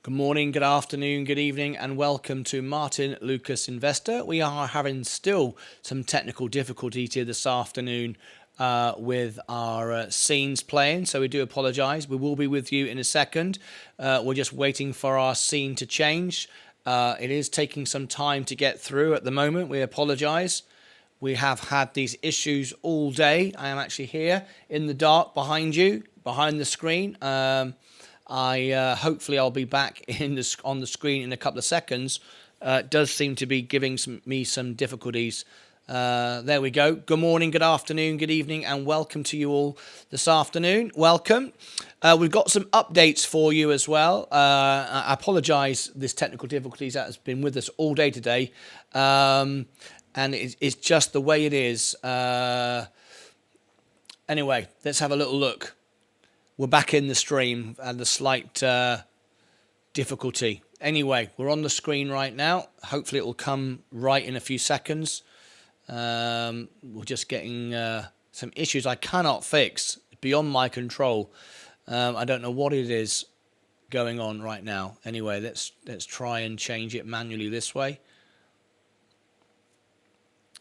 Good morning, good afternoon, good evening, and welcome to Martyn Lucas Investor. We are having still some technical difficulties here this afternoon with our scenes playing, so we do apologise. We will be with you in a second. We're just waiting for our scene to change. It is taking some time to get through at the moment. We apologise. We have had these issues all day. I am actually here in the dark behind you, behind the screen. Hopefully I'll be back on the screen in a couple of seconds. It does seem to be giving me some difficulties. There we go. Good morning, good afternoon, good evening, and welcome to you all this afternoon. Welcome. We've got some updates for you as well. I apologise, this technical difficulties that has been with us all day today. And it's just the way it is. Anyway, let's have a little look. We're back in the stream and the slight difficulty. Anyway, we're on the screen right now. Hopefully it will come right in a few seconds. We're just getting some issues I cannot fix. Beyond my control. I don't know what it is going on right now. Anyway, let's try and change it manually this way.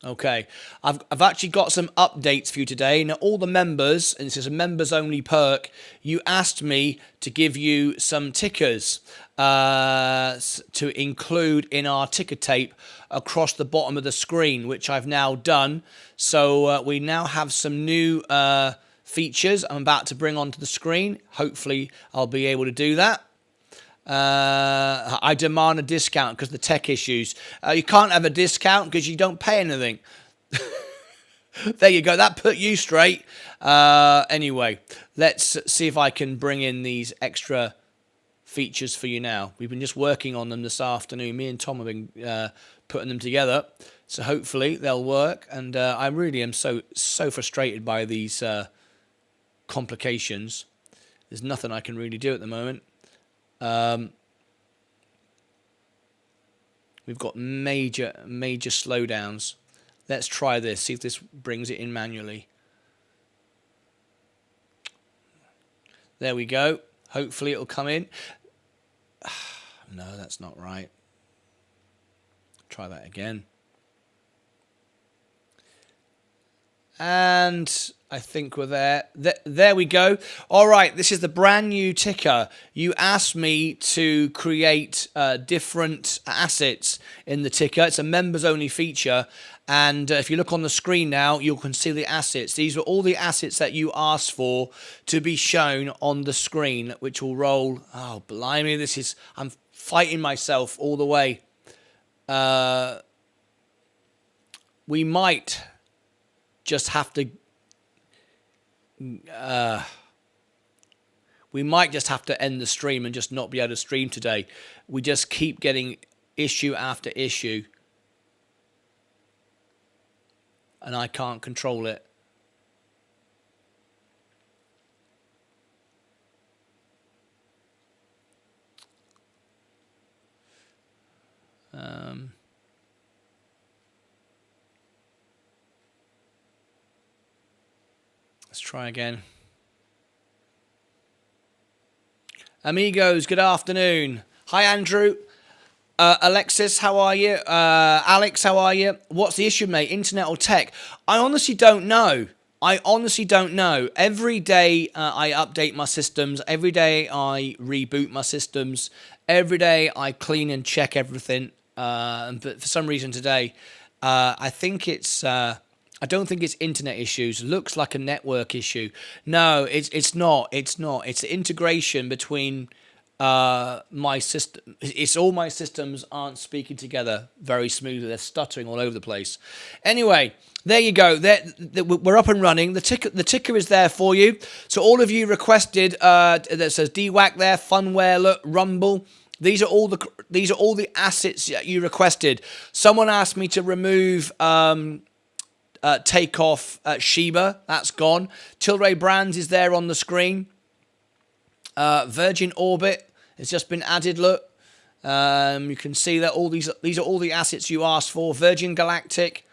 Okay, I've actually got some updates for you today. Now, all the members, and this is a members-only perk, you asked me to give you some tickers to include in our ticker tape across the bottom of the screen, which I've now done. So we now have some new features I'm about to bring onto the screen. Hopefully, I'll be able to do that. I demand a discount because of the tech issues. You can't have a discount because you don't pay anything. There you go. That put you straight. Anyway, let's see if I can bring in these extra features for you now. We've been just working on them this afternoon. Me and Tom have been putting them together. So hopefully they'll work. And I really am so frustrated by these complications. There's nothing I can really do at the moment. We've got major slowdowns. Let's try this, see if this brings it in manually. There we go. Hopefully it'll come in. No, that's not right. Try that again. And I think we're there. There we go. All right, this is the brand new ticker. You asked me to create different assets in the ticker. It's a members-only feature. And if you look on the screen now, you can see the assets. These are all the assets that you asked for to be shown on the screen, which will roll. Oh, blimey, I'm fighting myself all the way. We might just have to end the stream and just not be able to stream today. We just keep getting issue after issue, and I can't control it. Let's try again. Amigos, good afternoon. Hi, Andrew. Alexis, how are you? Alex, how are you? What's the issue, mate? Internet or tech? I honestly don't know. Every day I update my systems. Every day I reboot my systems. Every day I clean and check everything. But for some reason today, I think it's... I don't think it's internet issues. Looks like a network issue. No, it's not. It's the integration between my system. It's all my systems aren't speaking together very smoothly. They're stuttering all over the place. Anyway, there you go. We're up and running. The ticker is there for you. So all of you requested. That says DWAC there. Funware, look, Rumble. These are all the assets that you requested. Someone asked me to remove. Take off Sheba, that's gone. Tilray Brands is there on the screen. Virgin Orbit has just been added. Look, you can see that these are all the assets you asked for. Virgin Galactic.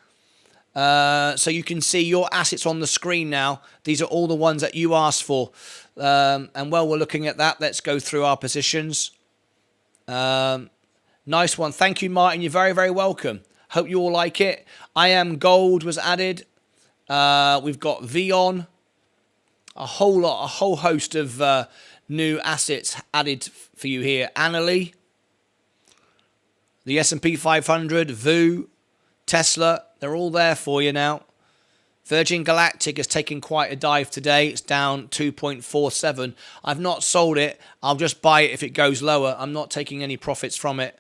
So you can see your assets on the screen now. These are all the ones that you asked for. And while we're looking at that, let's go through our positions. Nice one. Thank you, Martin. You're very, very welcome. Hope you all like it. I Am Gold was added. We've got Vion. A whole host of new assets added for you here. Annalie. The S&P 500. VU. Tesla. They're all there for you now. Virgin Galactic has taken quite a dive today. It's down 2.47. I've not sold it. I'll just buy it if it goes lower. I'm not taking any profits from it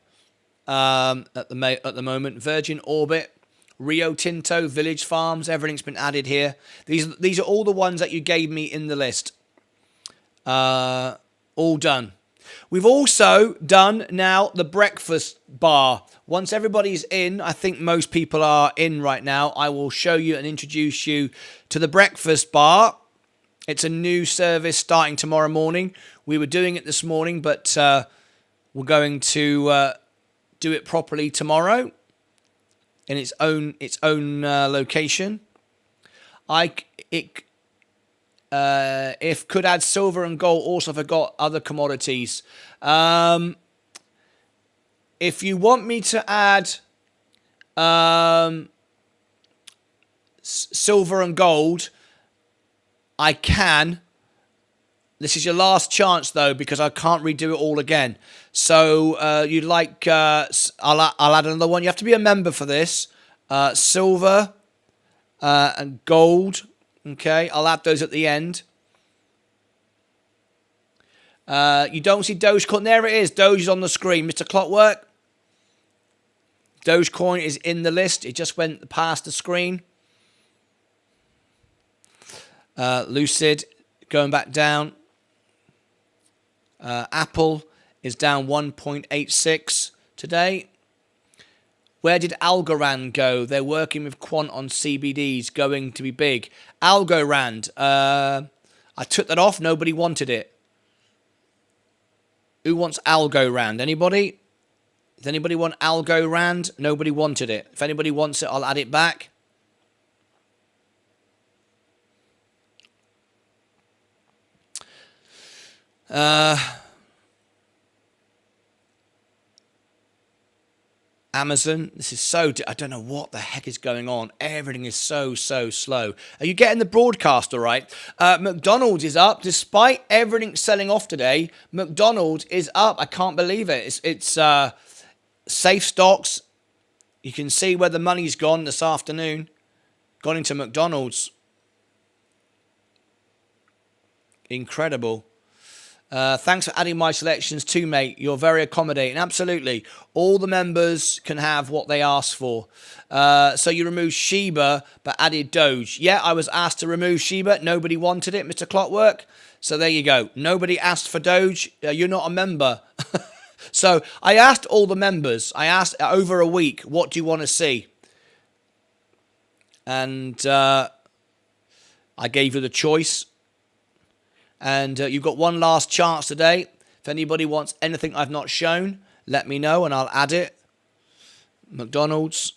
at the moment. Virgin Orbit, Rio Tinto, Village Farms, everything's been added here. These are all the ones that you gave me in the list. All done. We've also done now the breakfast bar. Once everybody's in, I think most people are in right now, I will show you and introduce you to the breakfast bar. It's a new service starting tomorrow morning. We were doing it this morning, but we're going to do it properly tomorrow in its own location. If could add silver and gold, also forgot other commodities. If you want me to add silver and gold, I can. This is your last chance, though, because I can't redo it all again. So you'd like... I'll add another one. You have to be a member for this. Silver and gold. Okay, I'll add those at the end. You don't see Dogecoin. There it is. Doge is on the screen. Mr. Clockwork. Dogecoin is in the list. It just went past the screen. Lucid going back down. Apple is down 1.86 today. Where did Algorand go? They're working with Quant on CBDs, going to be big. Algorand. I took that off. Nobody wanted it. Who wants Algorand? Anybody? Does anybody want Algorand? Nobody wanted it. If anybody wants it, I'll add it back. Amazon. This is so... I don't know what the heck is going on. Everything is so slow. Are you getting the broadcast all right? McDonald's is up. Despite everything selling off today, McDonald's is up. I can't believe it. It's safe stocks. You can see where the money's gone this afternoon. Gone into McDonald's. Incredible. Thanks for adding my selections too, mate. You're very accommodating. Absolutely. All the members can have what they ask for. So you removed Shiba, but added Doge. Yeah, I was asked to remove Shiba. Nobody wanted it, Mr. Clockwork. So there you go. Nobody asked for Doge. You're not a member. So I asked all the members. I asked over a week, what do you want to see? And I gave you the choice. And you've got one last chance today. If anybody wants anything I've not shown, let me know and I'll add it. McDonald's.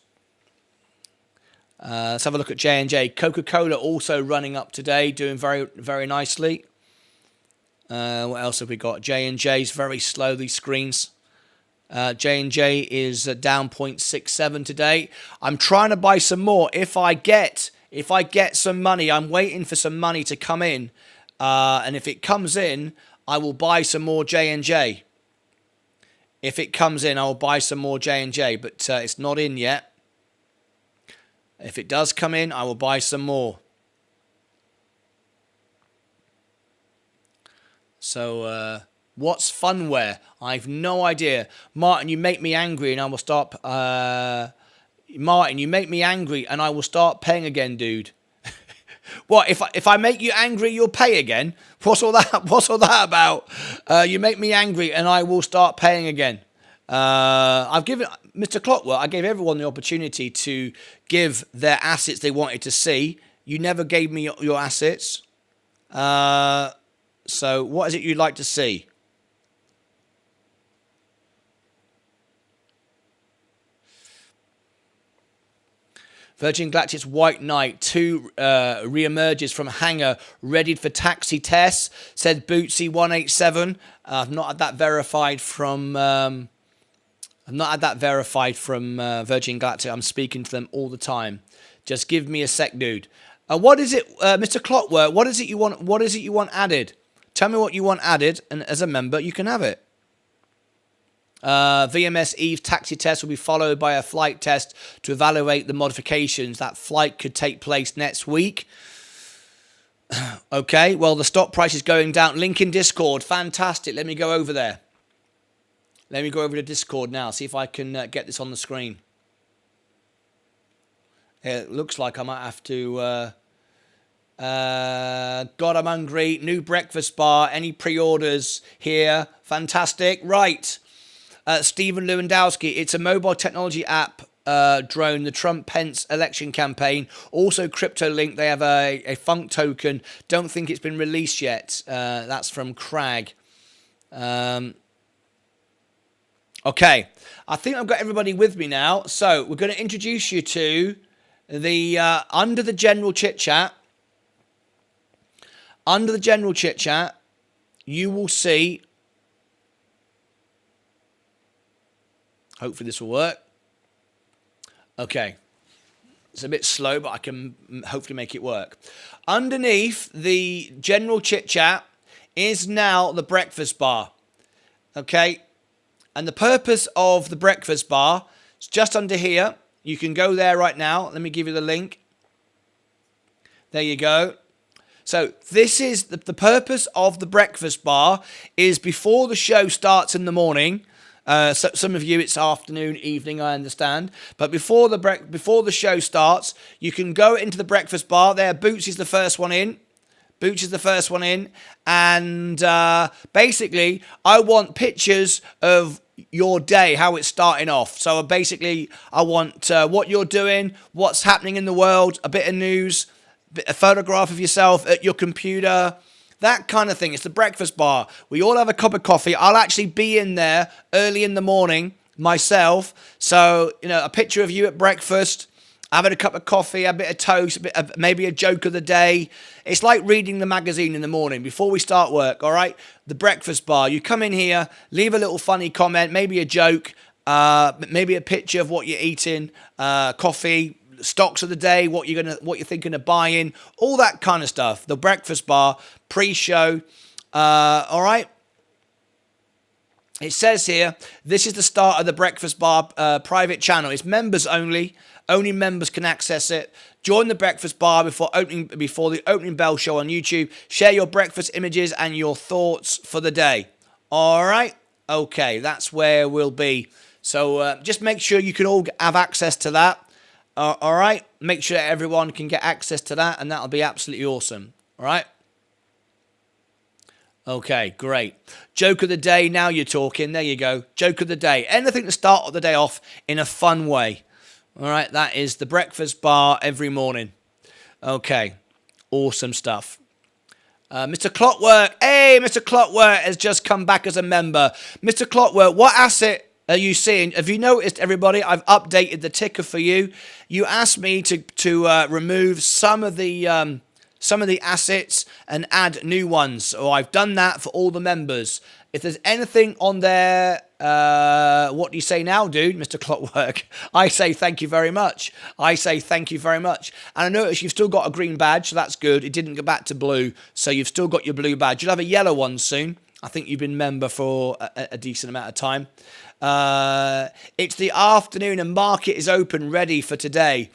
Let's have a look at J&J. Coca-Cola also running up today, doing very, very nicely. What else have we got? J&J's very slow, these screens. J&J is down 0.67 today. I'm trying to buy some more. If I get some money, I'm waiting for some money to come in. And if it comes in, I will buy some more J&J. If it comes in, I will buy some more J&J, but it's not in yet. If it does come in, I will buy some more. So, what's funware? I've no idea. Martin, you make me angry and I will start... Martin, you make me angry and I will start paying again, dude. What, if I make you angry, you'll pay again? What's all that about? You make me angry and I will start paying again. I've given Mr. Clockwork, I gave everyone the opportunity to give their assets they wanted to see. You never gave me your assets. So what is it you'd like to see? Virgin Galactic's White Knight 2 re-emerges from hangar, readied for taxi tests, said Bootsy187. I've not had that verified from Virgin Galactic. I'm speaking to them all the time. Just give me a sec, dude. What is it, Mr. Clockwork? What is it you want? What is it you want added? Tell me what you want added, and as a member, you can have it. VMS Eve's taxi test will be followed by a flight test to evaluate the modifications. That flight could take place next week. Okay, well, the stock price is going down. Link in Discord. Fantastic. Let me go over there. Let me go over to Discord now, see if I can get this on the screen. It looks like I might have to... God, I'm hungry. New breakfast bar. Any pre-orders here? Fantastic. Right. Stephen Lewandowski. It's a mobile technology app drone. The Trump-Pence election campaign. Also CryptoLink. They have a funk token. Don't think it's been released yet. That's from Crag. Okay. I think I've got everybody with me now. So we're going to introduce you to the under the general chit chat. Under the general chit chat, you will see. Hopefully this will work. Okay. It's a bit slow, but I can hopefully make it work. Underneath the general chit chat is now the breakfast bar. Okay. And the purpose of the breakfast bar is just under here. You can go there right now. Let me give you the link. There you go. So this is the purpose of the breakfast bar is before the show starts in the morning. So some of you it's afternoon, evening, I understand. But before the show starts, you can go into the breakfast bar. There, Boots is the first one in. Boots is the first one in. And basically, I want pictures of your day, how it's starting off. So basically, I want what you're doing, what's happening in the world, a bit of news, a photograph of yourself at your computer, that kind of thing. It's the breakfast bar. We all have a cup of coffee. I'll actually be in there early in the morning myself. So, a picture of you at breakfast, having a cup of coffee, a bit of toast, maybe a joke of the day. It's like reading the magazine in the morning before we start work, all right? The breakfast bar. You come in here, leave a little funny comment, maybe a joke, maybe a picture of what you're eating, coffee, stocks of the day, what you're thinking of buying, all that kind of stuff. The breakfast bar, pre-show, all right. It says here, this is the start of the breakfast bar private channel. It's members only. Only members can access it. Join the breakfast bar before the opening bell show on YouTube. Share your breakfast images and your thoughts for the day. All right. Okay, that's where we'll be. So just make sure you can all have access to that. All right, make sure everyone can get access to that, and that'll be absolutely awesome. All right. Okay, great. Joke of the day. Now you're talking. There you go. Joke of the day. Anything to start the day off in a fun way. All right, that is the breakfast bar every morning. Okay, awesome stuff. Mr. Clockwork. Hey, Mr. Clockwork has just come back as a member. Mr. Clockwork, what asset are you seeing? Have you noticed, everybody? I've updated the ticker for you. You asked me to remove some of the assets and add new ones. So I've done that for all the members. If there's anything on there, what do you say now, dude, Mr. Clockwork? I say thank you very much. I say thank you very much. And I notice you've still got a green badge, so that's good. It didn't go back to blue, so you've still got your blue badge. You'll have a yellow one soon. I think you've been member for a decent amount of time. It's the afternoon and market is open, ready for today.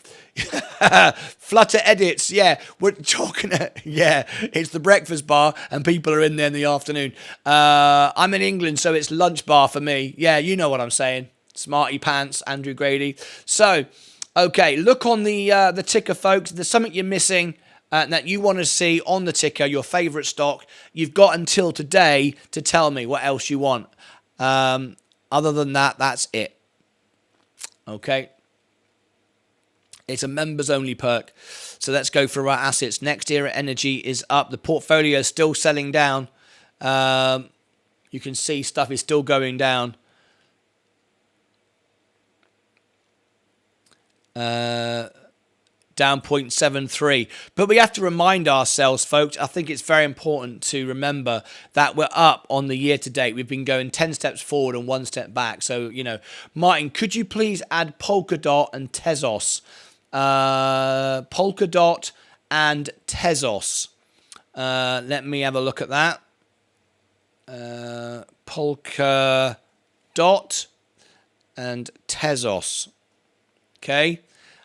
Flutter edits, yeah, we're talking. Yeah, it's the breakfast bar, and people are in there in the afternoon. I'm in England, so it's lunch bar for me. Yeah, you know what I'm saying. Smarty pants, Andrew Grady. So, okay, look on the ticker, folks. There's something you're missing. That you want to see on the ticker, your favourite stock. You've got until today to tell me what else you want. Other than that, that's it. Okay. It's a members only perk. So let's go through our assets. Next Era Energy is up. The portfolio is still selling down. You can see stuff is still going down. down 0.73. But we have to remind ourselves, folks, I think it's very important to remember that we're up on the year to date. We've been going 10 steps forward and 1 step back. So, Martyn, could you please add Polkadot and Tezos? Polkadot and Tezos. Let me have a look at that. Polkadot and Tezos. Okay.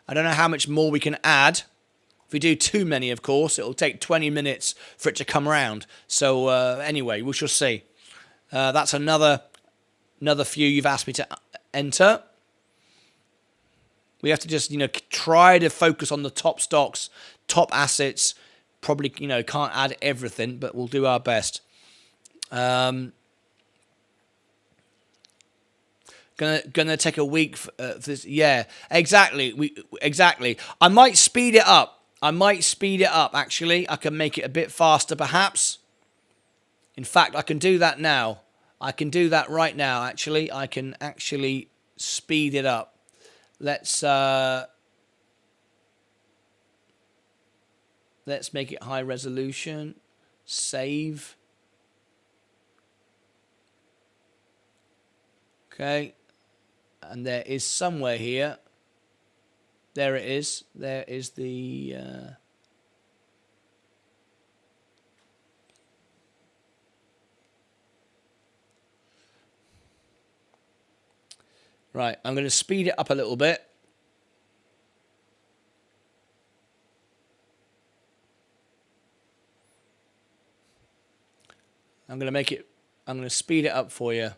I don't know how much more we can add. If we do too many, of course, it'll take 20 minutes for it to come around. So anyway, we shall see. That's another few you've asked me to enter. We have to just, try to focus on the top stocks, top assets. Probably, can't add everything, but we'll do our best. Gonna take a week for this. Yeah, exactly. Exactly. I might speed it up. Actually, I can make it a bit faster, perhaps. In fact, I can do that now. I can do that right now. Actually, I can actually speed it up. Let's make it high resolution. Save. Okay. And there is somewhere here. There it is. There is the... Right, I'm going to speed it up a little bit. I'm going to speed it up for you.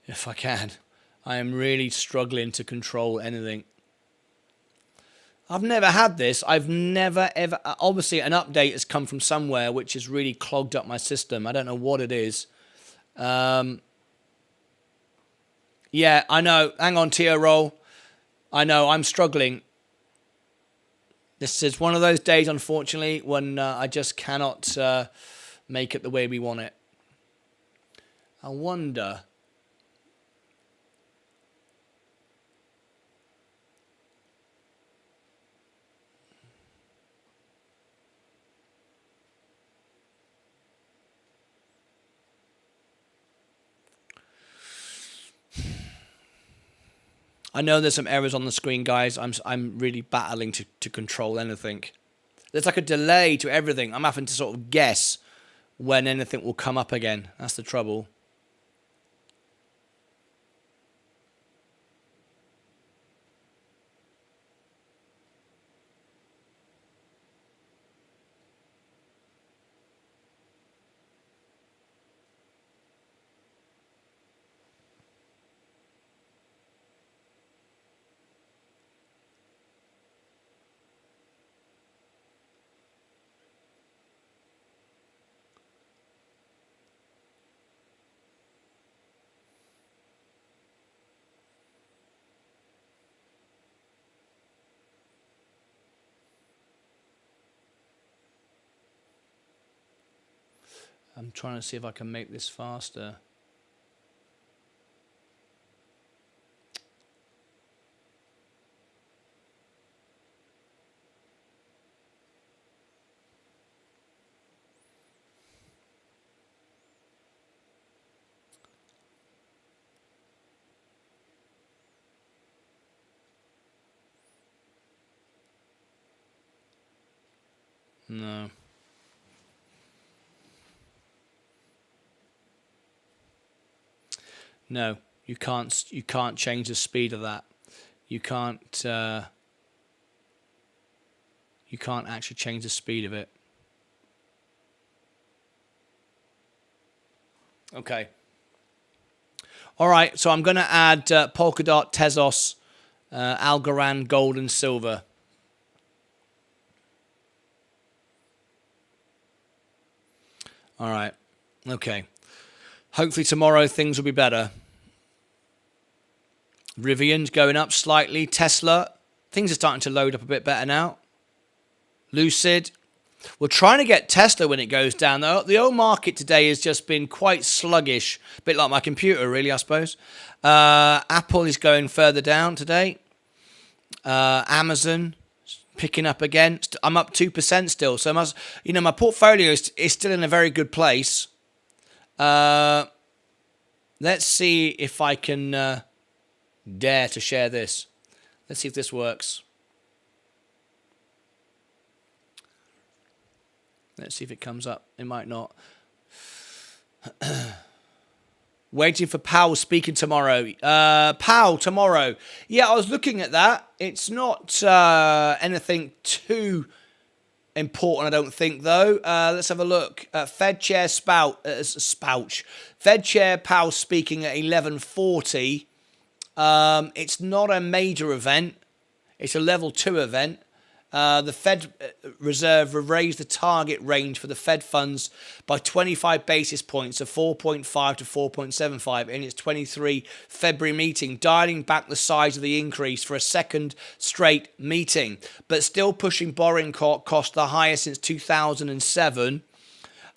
If I can. I am really struggling to control anything. I've never had this. I've never, ever... Obviously, an update has come from somewhere which has really clogged up my system. I don't know what it is. Yeah, I know. Hang on, Tizro. I know, I'm struggling. This is one of those days, unfortunately, when I just cannot make it the way we want it. I wonder... I know there's some errors on the screen, guys. I'm really battling to control anything. There's like a delay to everything. I'm having to sort of guess when anything will come up again. That's the trouble. I'm trying to see if I can make this faster. No. No, you can't. You can't change the speed of that. You can't. You can't actually change the speed of it. Okay. All right. So I'm going to add Polkadot, Tezos, Algorand, gold, and silver. All right. Okay. Hopefully tomorrow things will be better. Rivian's going up slightly. Tesla, things are starting to load up a bit better now. Lucid, We're trying to get Tesla when it goes down. The old market today has just been quite sluggish. A bit like my computer, really, I suppose. Apple is going further down today. Amazon picking up again. I'm up 2% still. So my portfolio is still in a very good place. Let's see if I can dare to share this. Let's see if this works. Let's see if it comes up. It might not. Waiting for Powell speaking tomorrow. Powell tomorrow. Yeah, I was looking at that. It's not anything too important, I don't think, though. Let's have a look. Fed Chair Fed Chair Powell speaking at 11:40. It's not a major event. It's a level 2 event. The Fed Reserve raised the target range for the Fed funds by 25 basis points to 4.5 to 4.75 in its 23 February meeting, dialing back the size of the increase for a second straight meeting, but still pushing borrowing costs the highest since 2007.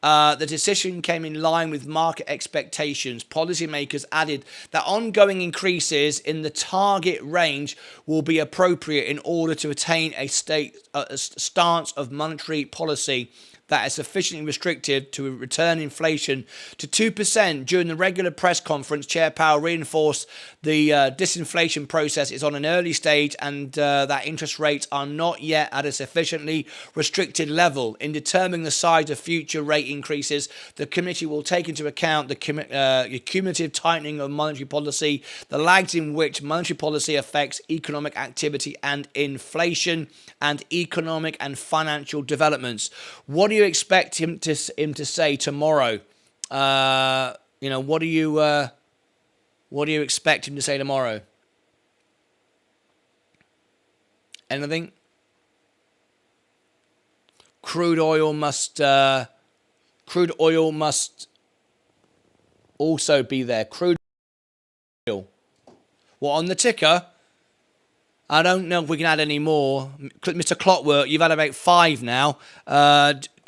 The decision came in line with market expectations. Policymakers added that ongoing increases in the target range will be appropriate in order to attain a stance of monetary policy that is sufficiently restrictive to return inflation to 2%. During the regular press conference, Chair Powell reinforced the disinflation process is on an early stage and that interest rates are not yet at a sufficiently restricted level. In determining the size of future rate increases, the committee will take into account the cumulative tightening of monetary policy, the lags in which monetary policy affects economic activity and inflation, and economic and financial developments. What do you expect him to say tomorrow? What do you expect him to say tomorrow? Anything? Crude oil must also be there. Crude oil. What on the ticker? I don't know if we can add any more. Mr. Clockwork, you've had about 5 now.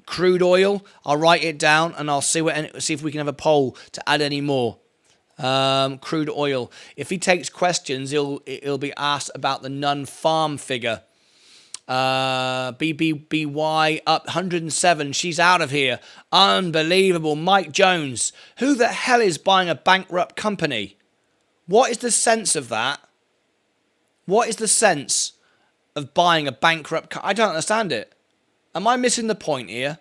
Crude oil, I'll write it down and I'll see if we can have a poll to add any more. Crude oil. If he takes questions, it'll be asked about the non-farm figure. BBBY up 107. She's out of here. Unbelievable. Mike Jones. Who the hell is buying a bankrupt company? What is the sense of that? What is the sense of buying a bankrupt company? I don't understand it. Am I missing the point here?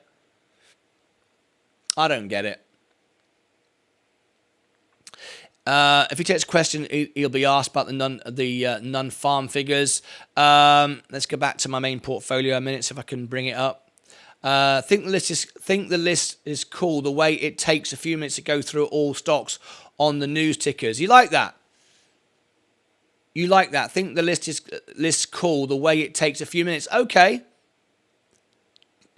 I don't get it. If he takes a question, he'll be asked about the non-farm figures. Let's go back to my main portfolio a minute, see if I can bring it up. Think the list is cool. The way it takes a few minutes to go through all stocks on the news tickers. You like that? You like that? Think the list's cool. The way it takes a few minutes. Okay.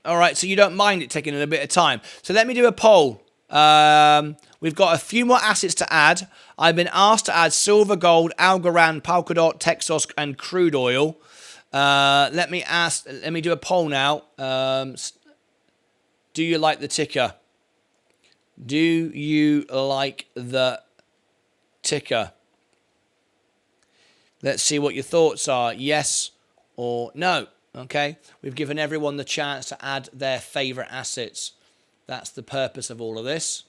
All right. So you don't mind it taking a little bit of time. So let me do a poll. We've got a few more assets to add. I've been asked to add silver, gold, Algorand, Polkadot, Texas, and crude oil. Let me do a poll now. Do you like the ticker? Do you like the ticker? Let's see what your thoughts are. Yes or no. Okay. We've given everyone the chance to add their favorite assets. That's the purpose of all of this.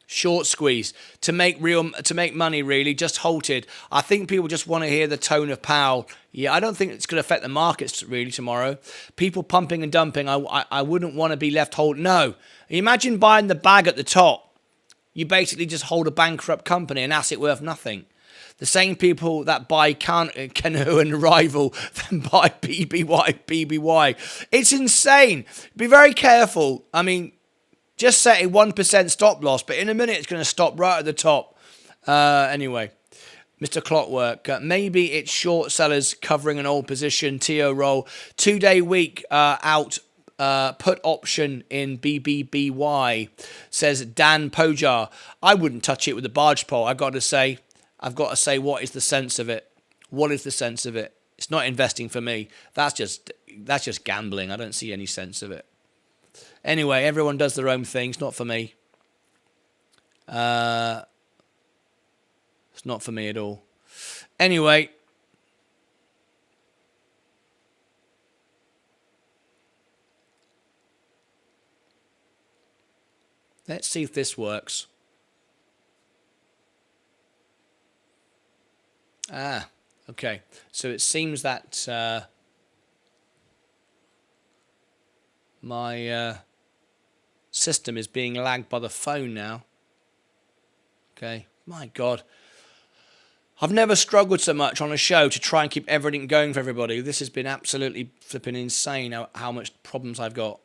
Short squeeze to make money, really just halted. I think people just want to hear the tone of Powell. Yeah, I don't think it's going to affect the markets really tomorrow. People pumping and dumping. I wouldn't want to be left hold. No, imagine buying the bag at the top. You basically just hold a bankrupt company, an asset worth nothing. The same people that buy Canoe and Rival then buy BBY. It's insane. Be very careful. I mean, just set a 1% stop loss, but in a minute it's going to stop right at the top. Anyway, Mr. Clockwork, maybe it's short sellers covering an old position, TO roll. 2-day week out. Put option in BBBY, says Dan Pojar. I wouldn't touch it with a barge pole. I've got to say, what is the sense of it? What is the sense of it? It's not investing for me. That's just gambling. I don't see any sense of it. Anyway, everyone does their own thing. It's not for me. It's not for me at all. Anyway. Let's see if this works. Okay. So it seems that my system is being lagged by the phone now. Okay. My God. I've never struggled so much on a show to try and keep everything going for everybody. This has been absolutely flipping insane how much problems I've got.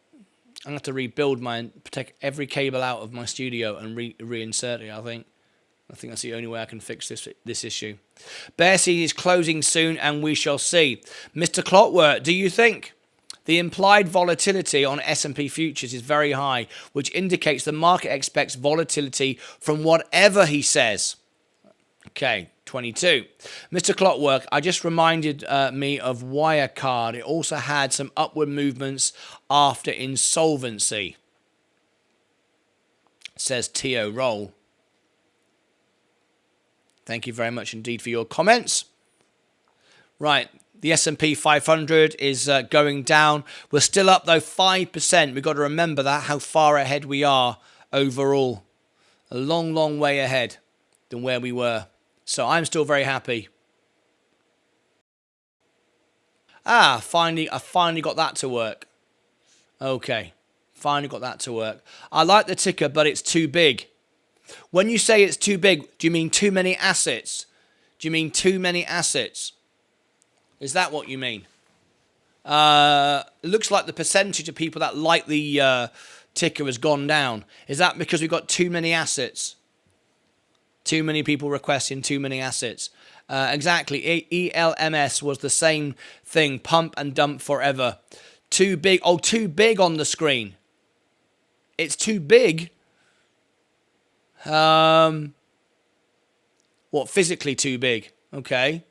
I'm going to have to rebuild take every cable out of my studio and reinsert it, I think. I think that's the only way I can fix this issue. Bear season is closing soon, and we shall see. Mr. Clockwork, do you think the implied volatility on S&P futures is very high, which indicates the market expects volatility from whatever he says? Okay, 22. Mr. Clockwork, I just reminded me of Wirecard. It also had some upward movements after insolvency, says T.O. Roll. Thank you very much indeed for your comments. Right, the S&P 500 is going down. We're still up, though, 5%. We've got to remember that, how far ahead we are overall. A long, long way ahead than where we were. So I'm still very happy. I finally got that to work. Okay, finally got that to work. I like the ticker, but it's too big. When you say it's too big, do you mean too many assets? Do you mean too many assets? Is that what you mean? It looks like the percentage of people that like the ticker has gone down. Is that because we've got too many assets? Too many people requesting too many assets. Exactly. ELMS was the same thing. Pump and dump forever. Too big. Oh, too big on the screen. It's too big. What, physically too big? Okay.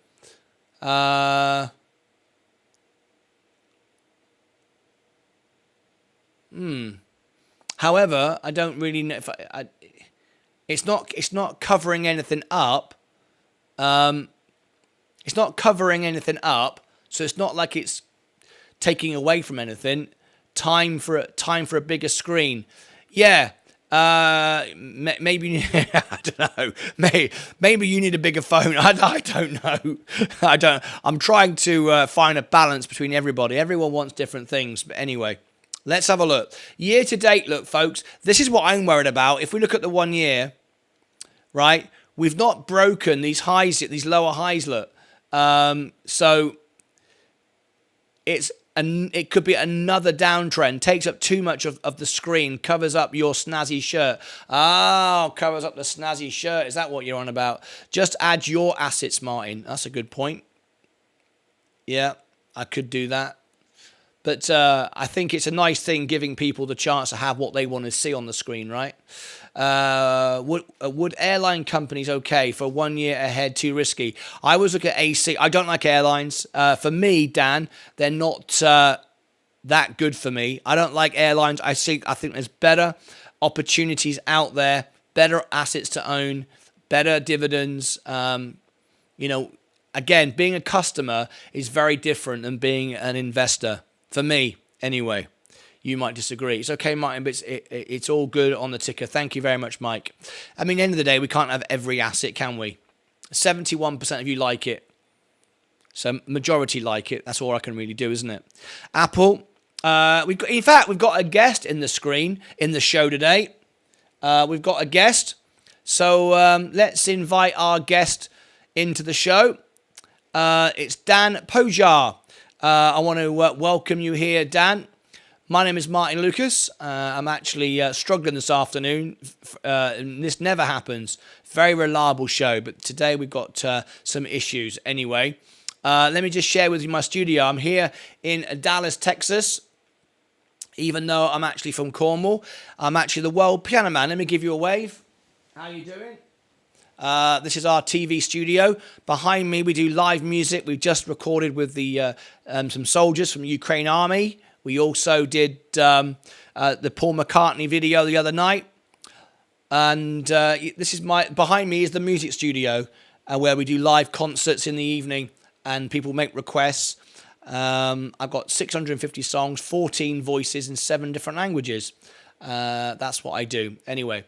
However, I don't really know if it's not covering anything up. It's not covering anything up, so it's not like it's taking away from anything. Time for a bigger screen. Yeah. Maybe I don't know. Maybe you need a bigger phone. I don't know. I'm trying to find a balance between everybody. Everyone wants different things. But anyway, let's have a look. Year to date, look, folks. This is what I'm worried about. If we look at the 1 year, right, we've not broken these highs, these lower highs. Look, so it could be another downtrend. Takes up too much of the screen. Covers up your snazzy shirt. Oh, covers up the snazzy shirt. Is that what you're on about? Just add your assets, Martin. That's a good point. Yeah, I could do that. But I think it's a nice thing giving people the chance to have what they want to see on the screen, right? Would airline companies okay for 1 year ahead too risky? I always look at AC. I don't like airlines. For me, Dan, they're not that good for me. I don't like airlines. I think there's better opportunities out there, better assets to own, better dividends. Again, being a customer is very different than being an investor. For me, anyway. You might disagree. It's okay, Martin, but it's all good on the ticker. Thank you very much, Mike. I mean, at the end of the day, we can't have every asset, can we? 71% of you like it. So majority like it. That's all I can really do, isn't it? Apple. We've got a guest in the show today. We've got a guest. So let's invite our guest into the show. It's Dan Pojar. I want to welcome you here, Dan. My name is Martyn Lucas. I'm actually struggling this afternoon. And this never happens. Very reliable show, but today we've got some issues. Anyway, let me just share with you my studio. I'm here in Dallas, Texas, even though I'm actually from Cornwall. I'm actually the world piano man. Let me give you a wave. How you doing? This is our TV studio. Behind me, we do live music. We've just recorded with the some soldiers from the Ukraine Army. We also did the Paul McCartney video the other night. And this is behind me is the music studio where we do live concerts in the evening and people make requests. I've got 650 songs, 14 voices in 7 different languages. That's what I do. Anyway,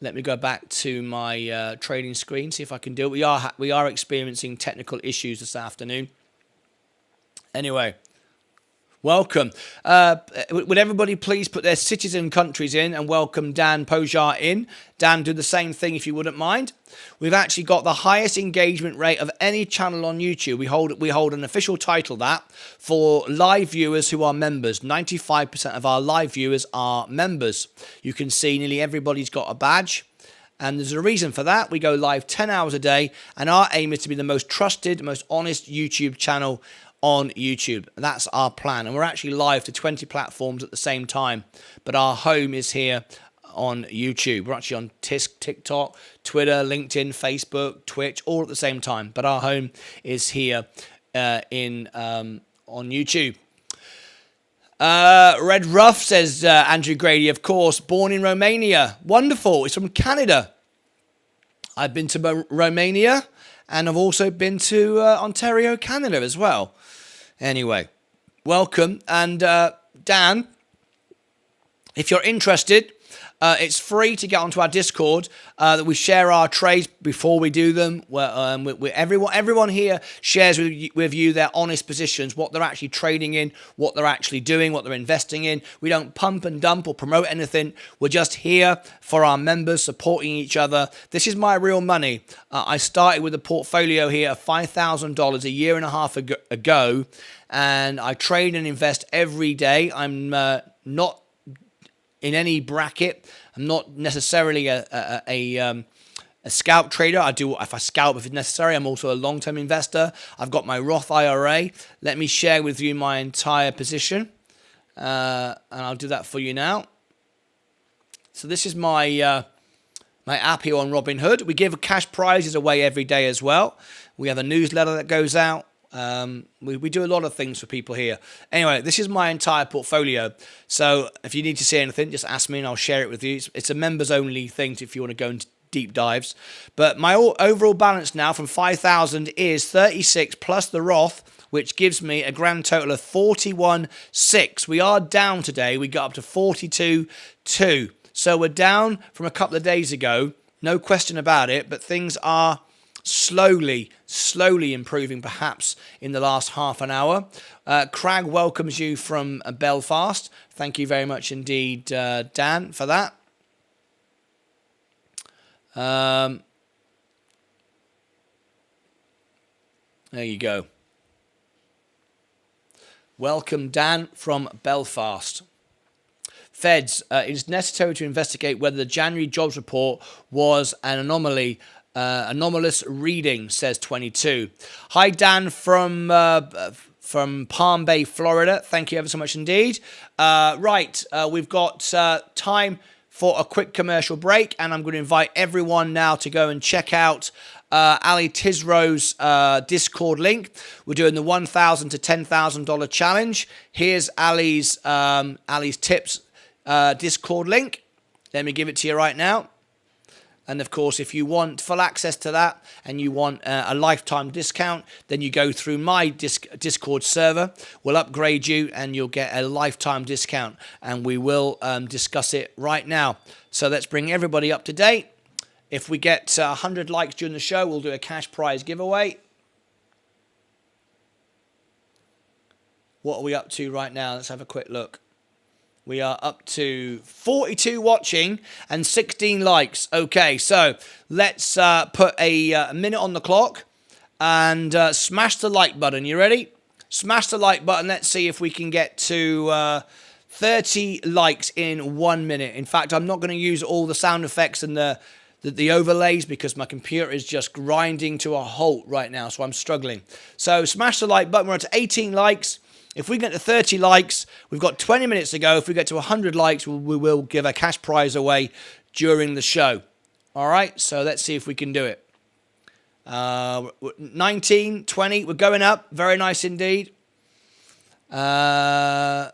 let me go back to my trading screen, see if I can do it. We are experiencing technical issues this afternoon. Anyway, welcome. Would everybody please put their cities and countries in and welcome Dan Pojar in. Dan, do the same thing if you wouldn't mind. We've actually got the highest engagement rate of any channel on YouTube. We hold an official title that for live viewers who are members. 95% of our live viewers are members. You can see nearly everybody's got a badge. And there's a reason for that. We go live 10 hours a day. And our aim is to be the most trusted, most honest YouTube channel on YouTube. That's our plan. And we're actually live to 20 platforms at the same time. But our home is here on YouTube. We're actually on TikTok, Twitter, LinkedIn, Facebook, Twitch, all at the same time. But our home is here on YouTube. Red Ruff says, Andrew Grady, of course, born in Romania. Wonderful. He's from Canada. I've been to Romania and I've also been to Ontario, Canada as well. Anyway, welcome. And Dan, if you're interested, it's free to get onto our Discord. That we share our trades before we do them. Everyone here shares with you their honest positions, what they're actually trading in, what they're actually doing, what they're investing in. We don't pump and dump or promote anything. We're just here for our members, supporting each other. This is my real money. I started with a portfolio here of $5,000 a year and a half ago, and I trade and invest every day. I'm not in any bracket. I'm not necessarily a scalp trader. I do if I scalp if it's necessary. I'm also a long-term investor. I've got my Roth IRA. Let me share with you my entire position, and I'll do that for you now. So this is my my app here on Robinhood. We give cash prizes away every day as well. We have a newsletter that goes out. We do a lot of things for people here. Anyway, this is my entire portfolio. So if you need to see anything, just ask me and I'll share it with you. It's a members only thing if you want to go into deep dives. But my overall balance now from 5,000 is 36 plus the Roth, which gives me a grand total of 41.6. We are down today. We got up to 42.2. So we're down from a couple of days ago. No question about it. But things are slowly improving, perhaps in the last half an hour. Crag welcomes you from Belfast. Thank you very much indeed, Dan, for that. There you go. Welcome, Dan, from Belfast. Feds, it is necessary to investigate whether the January jobs report was an anomalous reading, says 22. Hi, Dan from Palm Bay, Florida. Thank you ever so much indeed. We've got time for a quick commercial break, and I'm going to invite everyone now to go and check out Ali Tizro's Discord link. We're doing the $1,000 to $10,000 challenge. Here's Ali's tips Discord link. Let me give it to you right now. And of course, if you want full access to that and you want a lifetime discount, then you go through my Discord server. We'll upgrade you and you'll get a lifetime discount. And we will discuss it right now. So let's bring everybody up to date. If we get 100 likes during the show, we'll do a cash prize giveaway. What are we up to right now? Let's have a quick look. We are up to 42 watching and 16 likes. Okay, so let's put a minute on the clock and smash the like button. You ready? Smash the like button. Let's see if we can get to 30 likes in 1 minute. In fact, I'm not going to use all the sound effects and the overlays because my computer is just grinding to a halt right now, so I'm struggling. So smash the like button. We're up to 18 likes. If we get to 30 likes, we've got 20 minutes to go. If we get to 100 likes, we will give a cash prize away during the show. All right, so let's see if we can do it. 19, 20, we're going up. Very nice indeed. I'm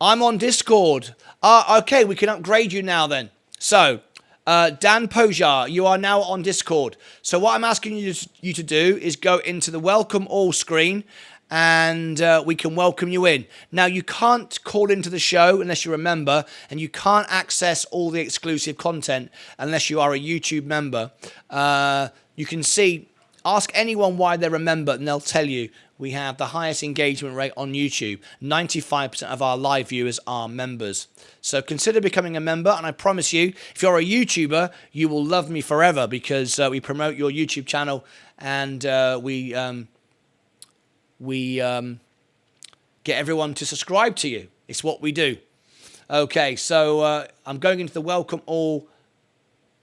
on Discord. Okay, we can upgrade you now then. So, Dan Pojar, you are now on Discord. So what I'm asking you to do is go into the welcome all screen, and we can welcome you in. Now, you can't call into the show unless you're a member, and you can't access all the exclusive content unless you are a YouTube member. You can see, ask anyone why they're a member, and they'll tell you. We have the highest engagement rate on YouTube. 95% of our live viewers are members. So consider becoming a member, and I promise you, if you're a YouTuber, you will love me forever, because we promote your YouTube channel, and we get everyone to subscribe to you. It's what we do. Okay, so I'm going into the welcome all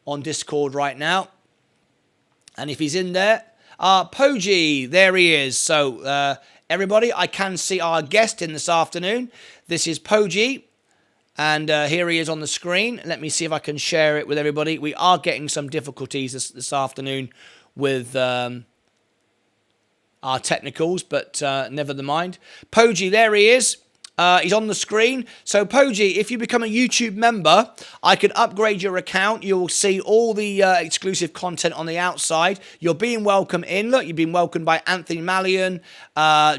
on Discord right now. And if he's in there, Poji, there he is. So everybody, I can see our guest in this afternoon. This is Poji, and here he is on the screen. Let me see if I can share it with everybody. We are getting some difficulties this afternoon with our technicals, but never mind. Poji, there he is. He's on the screen. So Poji, if you become a YouTube member, I can upgrade your account. You'll see all the exclusive content on the outside. You're being welcomed in. Look, you've been welcomed by Anthony Mallion,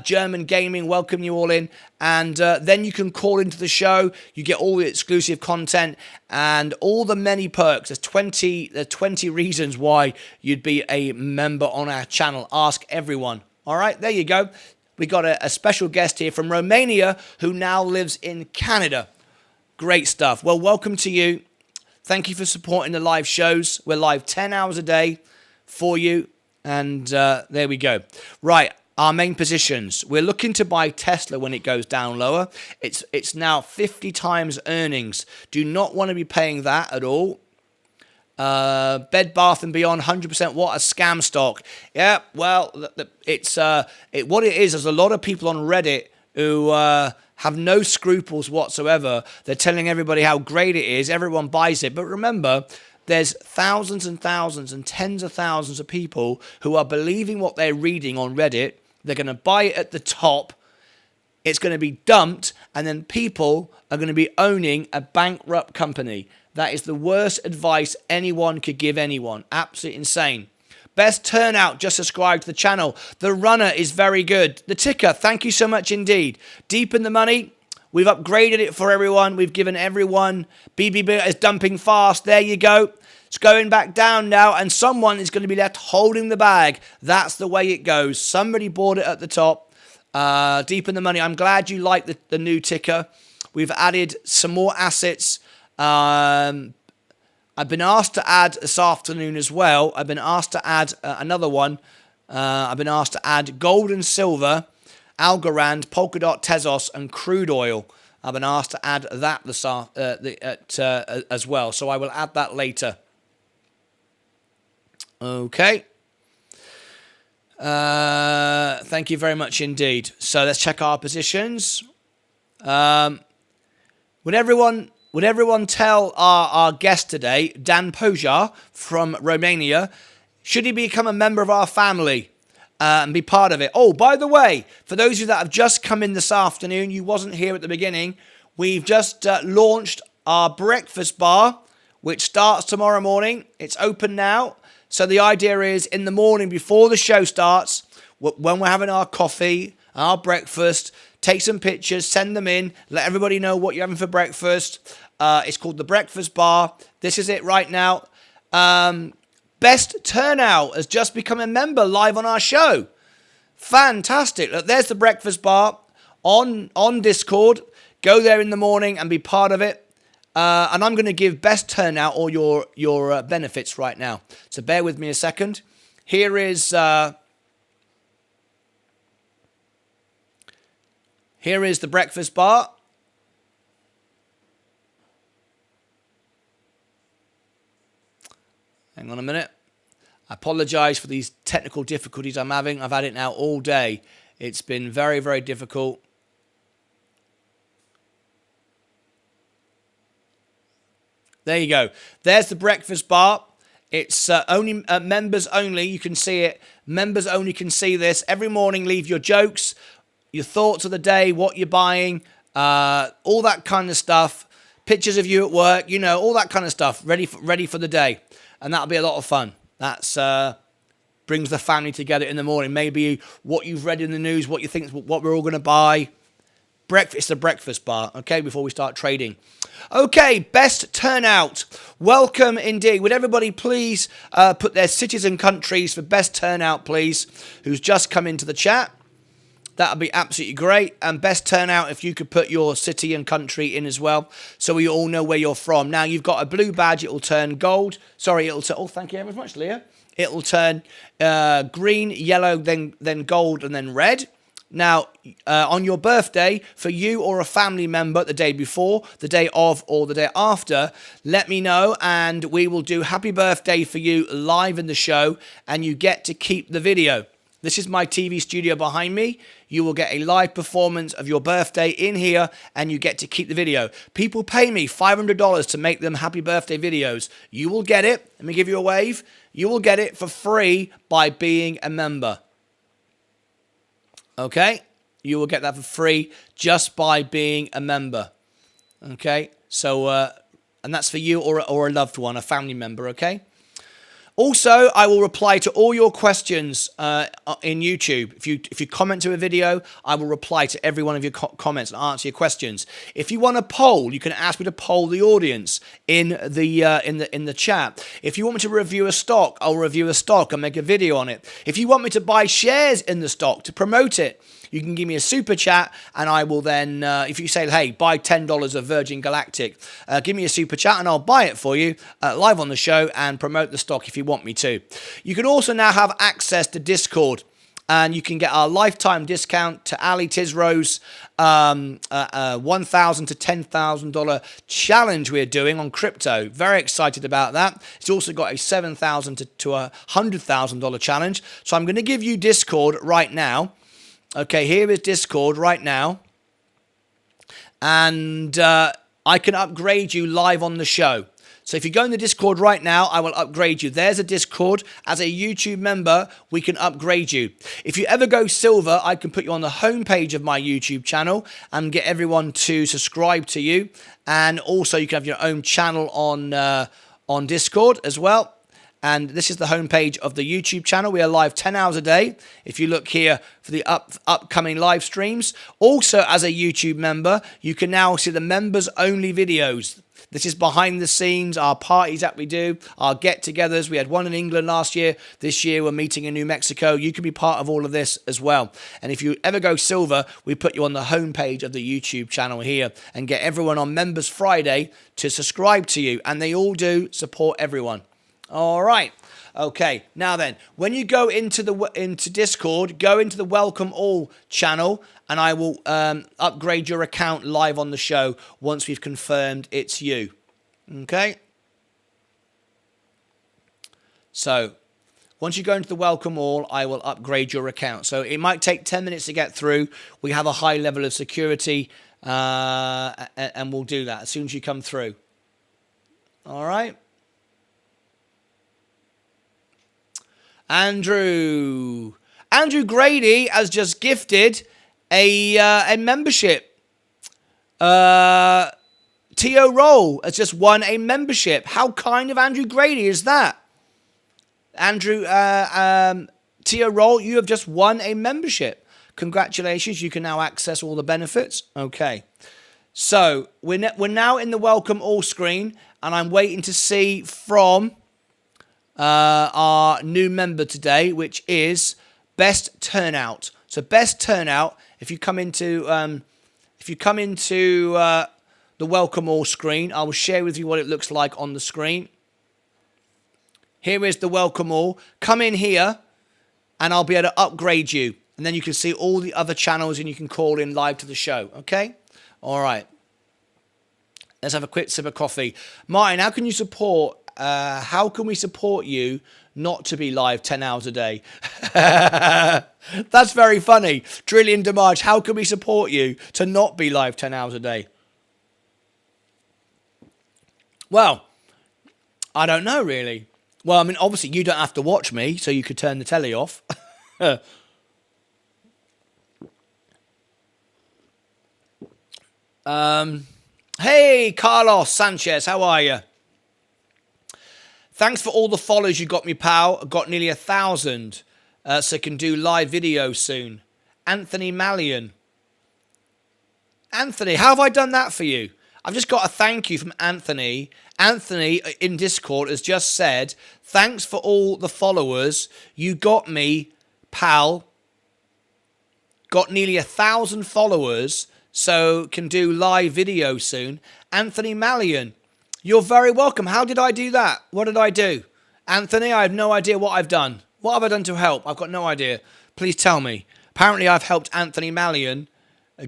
German Gaming, welcome you all in. And then you can call into the show. You get all the exclusive content and all the many perks. There's 20 reasons why you'd be a member on our channel. Ask everyone. All right, there you go. We got a special guest here from Romania who now lives in Canada. Great stuff. Well, welcome to you. Thank you for supporting the live shows. We're live 10 hours a day for you. And there we go. Right, our main positions. We're looking to buy Tesla when it goes down lower. It's now 50 times earnings. Do not want to be paying that at all. Bed Bath and Beyond, 100%. What a scam stock. Yeah, well, what it is, there's a lot of people on Reddit who have no scruples whatsoever. They're telling everybody how great it is. Everyone buys it. But remember, there's thousands and thousands and tens of thousands of people who are believing what they're reading on Reddit. They're going to buy it at the top. It's going to be dumped, and then people are going to be owning a bankrupt company. That is the worst advice anyone could give anyone. Absolutely insane. Best turnout, just subscribe to the channel. The runner is very good. The ticker, thank you so much indeed. Deep in the money, we've upgraded it for everyone. We've given everyone, BBB is dumping fast. There you go. It's going back down now, and someone is going to be left holding the bag. That's the way it goes. Somebody bought it at the top. Deep in the money. I'm glad you like the new ticker. We've added some more assets. I've been asked to add this afternoon as well. I've been asked to add another one. I've been asked to add gold and silver, Algorand, Polkadot, Tezos, and crude oil. I've been asked to add that as well. So I will add that later. Okay. Thank you very much indeed. So let's check our positions. Would everyone tell our guest today, Dan Pojar from Romania, should he become a member of our family and be part of it? Oh, by the way, for those of you that have just come in this afternoon, you wasn't here at the beginning, we've just launched our breakfast bar, which starts tomorrow morning. It's open now. So the idea is in the morning before the show starts, when we're having our coffee, our breakfast, take some pictures, send them in, let everybody know what you're having for breakfast. It's called the Breakfast Bar. This is it right now. Best turnout has just become a member live on our show. Fantastic. Look, there's the Breakfast Bar on Discord. Go there in the morning and be part of it. And I'm going to give best turnout or your benefits right now. So bear with me a second. Here is the Breakfast Bar. Hang on a minute. I apologize for these technical difficulties I'm having. I've had it now all day. It's been very, very difficult. There you go. There's the Breakfast Bar. It's only members only. You can see it. Members only can see this. Every morning, leave your jokes, your thoughts of the day, what you're buying, all that kind of stuff. Pictures of you at work, you know, all that kind of stuff. Ready for the day. And that'll be a lot of fun. That's brings the family together in the morning. Maybe what you've read in the news, what you think, what we're all going to buy. Breakfast, it's the breakfast bar, okay, before we start trading. Okay, best turnout. Welcome indeed. Would everybody please put their cities and countries for best turnout, please, who's just come into the chat? That would be absolutely great. And best turnout if you could put your city and country in as well, so we all know where you're from. Now, you've got a blue badge. It will turn gold. Sorry, it'll turn... Oh, thank you very much, Leah. It will turn green, yellow, then gold, and then red. Now, on your birthday, for you or a family member the day before, the day of, or the day after, let me know, and we will do happy birthday for you live in the show, and you get to keep the video. This is my TV studio behind me. You will get a live performance of your birthday in here, and you get to keep the video. People pay me $500 to make them happy birthday videos. You will get it. Let me give you a wave. You will get it for free by being a member. Okay? You will get that for free just by being a member. Okay? So, and that's for you or a loved one, a family member, okay? Also, I will reply to all your questions in YouTube. If you comment to a video, I will reply to every one of your comments and answer your questions. If you want a poll, you can ask me to poll the audience in the chat. If you want me to review a stock, I'll review a stock and make a video on it. If you want me to buy shares in the stock to promote it, you can give me a super chat, and I will then, if you say, hey, buy $10 of Virgin Galactic, give me a super chat, and I'll buy it for you live on the show and promote the stock if you want me to. You can also now have access to Discord, and you can get our lifetime discount to Ali Tizro's $1,000 to $10,000 challenge we're doing on crypto. Very excited about that. It's also got a $7,000 to $100,000 challenge. So I'm going to give you Discord right now. Okay, here is Discord right now. And I can upgrade you live on the show. So if you go in the Discord right now, I will upgrade you. There's a Discord. As a YouTube member, we can upgrade you. If you ever go silver, I can put you on the homepage of my YouTube channel and get everyone to subscribe to you. And also you can have your own channel on Discord as well. And this is the homepage of the YouTube channel. We are live 10 hours a day. If you look here for the upcoming live streams. Also, as a YouTube member, you can now see the members only videos. This is behind the scenes, our parties that we do, our get-togethers. We had one in England last year. This year, we're meeting in New Mexico. You can be part of all of this as well. And if you ever go silver, we put you on the homepage of the YouTube channel here and get everyone on Members Friday to subscribe to you. And they all do support everyone. All right. Okay. Now then, when you go into Discord, go into the Welcome All channel, and I will upgrade your account live on the show once we've confirmed it's you. Okay. So once you go into the Welcome All, I will upgrade your account. So it might take 10 minutes to get through. We have a high level of security, and we'll do that as soon as you come through. All right. Andrew Grady has just gifted a membership. T.O. Roll has just won a membership. How kind of Andrew Grady is that? Andrew, T.O. Roll, you have just won a membership. Congratulations. You can now access all the benefits. Okay. So we're now in the Welcome All screen, and I'm waiting to see from our new member today, which is best turnout. So best turnout. If you come into the Welcome All screen, I will share with you what it looks like on the screen. Here is the Welcome All. Come in here, and I'll be able to upgrade you, and then you can see all the other channels, and you can call in live to the show. Okay. All right. Let's have a quick sip of coffee. Martyn, how can you support? How can we support you not to be live 10 hours a day? That's very funny. Trillion Demarge, how can we support you to not be live 10 hours a day? Well, I don't know really. Well, I mean, obviously you don't have to watch me, so you could turn the telly off. Hey, Carlos Sanchez, how are you? Thanks for all the follows you got me, pal. Got nearly 1,000, so can do live video soon. Anthony Mallion. Anthony, how have I done that for you? I've just got a thank you from Anthony. Anthony in Discord has just said, thanks for all the followers. You got me, pal. Got nearly 1,000 followers, so can do live video soon. Anthony Mallion, you're very welcome. How did I do that? What did I do? Anthony, I have no idea what I've done. What have I done to help? I've got no idea. Please tell me. Apparently I've helped Anthony Mallion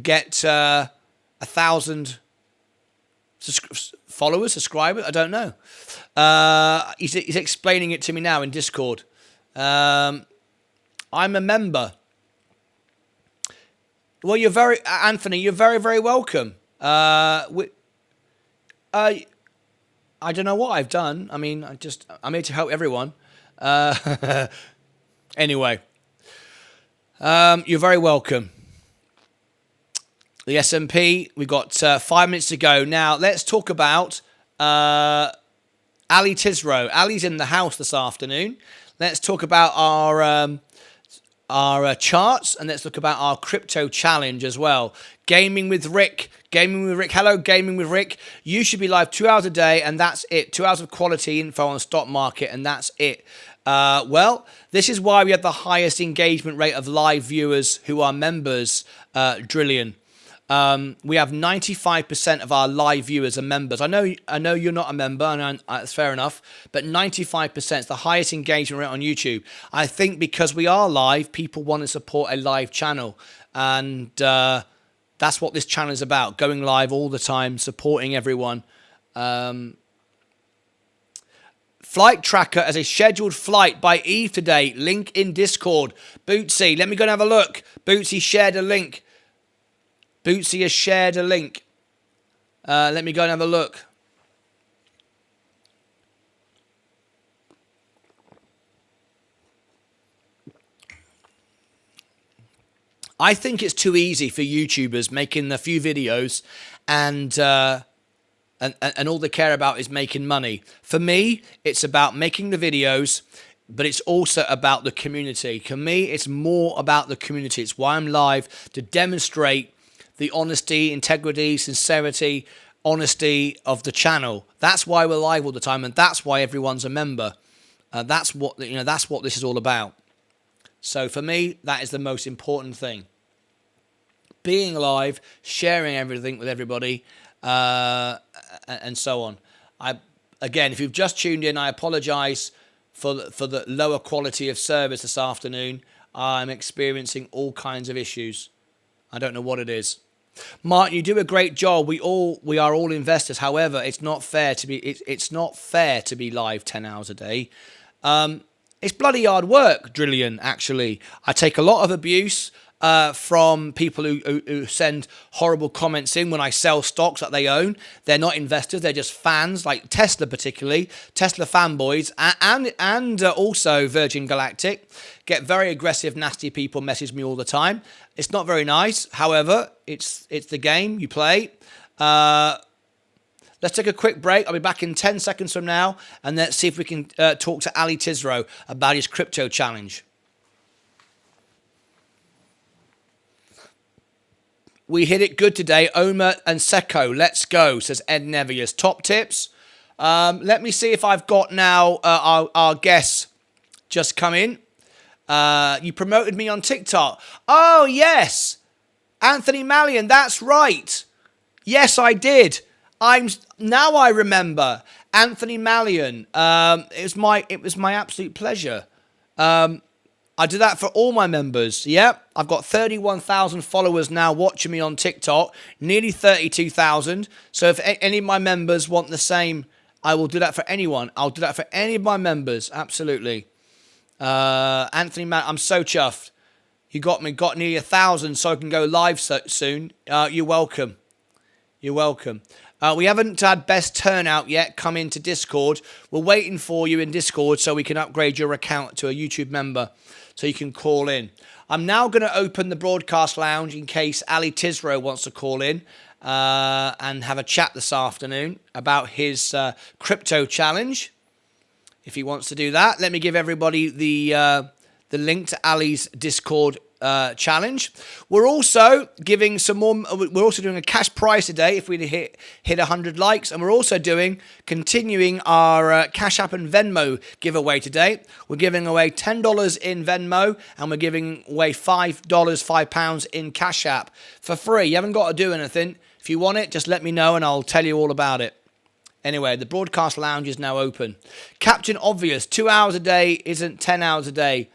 get 1,000 followers, subscribers. I don't know. He's explaining it to me now in Discord. I'm a member. Well, Anthony, you're very, very welcome. I don't know what I've done. I mean, I'm here to help everyone. Anyway, you're very welcome. The S&P, we've got 5 minutes to go. Now, let's talk about Ali Tizro. Ali's in the house this afternoon. Let's talk about our charts, and let's look about our crypto challenge as well. Gaming with Rick. Hello, Gaming with Rick. You should be live 2 hours a day, and that's it. 2 hours of quality info on the stock market, and that's it. Well, this is why we have the highest engagement rate of live viewers who are members, Drillion. We have 95% of our live viewers are members. I know you're not a member, and that's fair enough, but 95% is the highest engagement rate on YouTube. I think because we are live, people want to support a live channel, and that's what this channel is about, going live all the time, supporting everyone. Flight tracker as a scheduled flight by Eve today. Link in Discord. Bootsy, let me go and have a look. Bootsy shared a link. Bootsy has shared a link. Let me go and have a look. I think it's too easy for YouTubers making a few videos and all they care about is making money. For me, it's about making the videos, but it's also about the community. For me, it's more about the community. It's why I'm live, to demonstrate the honesty, integrity, sincerity, honesty of the channel. That's why we're live all the time, and that's why everyone's a member. That's what this is all about. So for me, that is the most important thing. Being live, sharing everything with everybody, and so on. Again, if you've just tuned in, I apologise for the lower quality of service this afternoon. I'm experiencing all kinds of issues. I don't know what it is. Martyn, you do a great job. We are all investors. However, it's not fair to be live 10 hours a day. It's bloody hard work, Drillion, actually. I take a lot of abuse from people who send horrible comments in when I sell stocks that they own. They're not investors, they're just fans, like Tesla particularly, Tesla fanboys, and also Virgin Galactic. Get very aggressive, nasty people message me all the time. It's not very nice. However, it's the game you play. Let's take a quick break. I'll be back in 10 seconds from now, and let's see if we can talk to Ali Tizro about his crypto challenge. We hit it good today. Omer and Seko, let's go, says Ed Nevius. Top tips. Let me see if I've got now our guests just come in. You promoted me on TikTok. Oh, yes. Anthony Mallion, that's right. Yes, I did. Now I remember. Anthony Mallion. It was my absolute pleasure. I do that for all my members. Yep, I've got 31,000 followers now watching me on TikTok, nearly 32,000. So if any of my members want the same, I will do that for anyone. I'll do that for any of my members, absolutely. Anthony, I'm so chuffed. You got nearly 1,000, so I can go live soon. You're welcome. You're welcome. We haven't had best turnout yet. Come into Discord. We're waiting for you in Discord so we can upgrade your account to a YouTube member so you can call in. I'm now going to open the broadcast lounge in case Ali Tizro wants to call in and have a chat this afternoon about his crypto challenge. If he wants to do that, let me give everybody the link to Ali's Discord challenge. We're also giving some more. We're also doing a cash prize today if we hit 100 likes, and we're also continuing our Cash App and Venmo giveaway today. We're giving away $10 in Venmo, and we're giving away £5 in Cash App for free. You haven't got to do anything. If you want it, just let me know, and I'll tell you all about it. Anyway, the broadcast lounge is now open. Captain Obvious, 2 hours a day isn't 10 hours a day.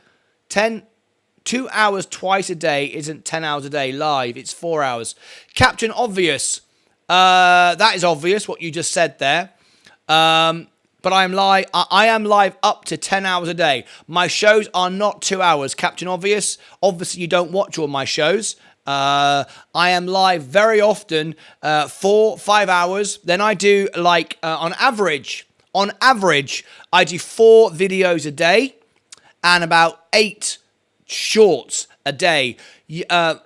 2 hours twice a day isn't 10 hours a day live. It's 4 hours. Captain Obvious. That is obvious what you just said there. But I am live up to 10 hours a day. My shows are not 2 hours. Captain Obvious. Obviously, you don't watch all my shows. I am live very often, 4-5 hours. Then I do on average, I do 4 videos a day and about 8 shorts a day.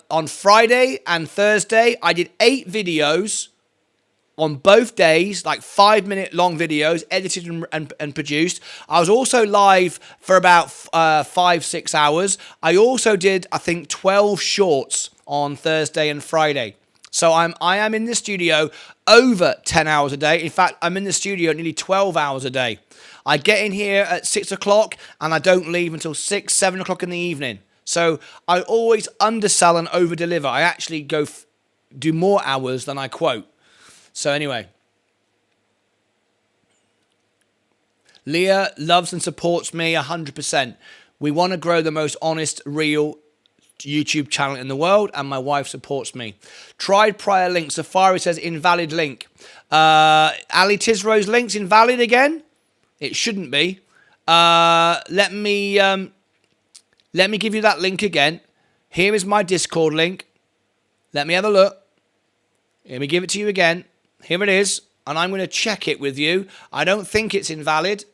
On Friday and Thursday, I did 8 videos on both days, like 5-minute long videos, edited and produced. I was also live for about 5-6 hours. I also did, I think, 12 shorts on Thursday and Friday. So I am in the studio over 10 hours a day. In fact, I'm in the studio nearly 12 hours a day. I get in here at 6 o'clock and I don't leave until 6, 7 o'clock in the evening. So I always undersell and overdeliver. I actually do more hours than I quote. So anyway. Leah loves and supports me 100%. We want to grow the most honest, real YouTube channel in the world, and my wife supports me. Tried prior link. Safari says invalid link. Ali Tizro's link's invalid again? It shouldn't be. Let me give you that link again. Here is my Discord link. Let me have a look. Let me give it to you again. Here it is, and I'm going to check it with you. I don't think it's invalid.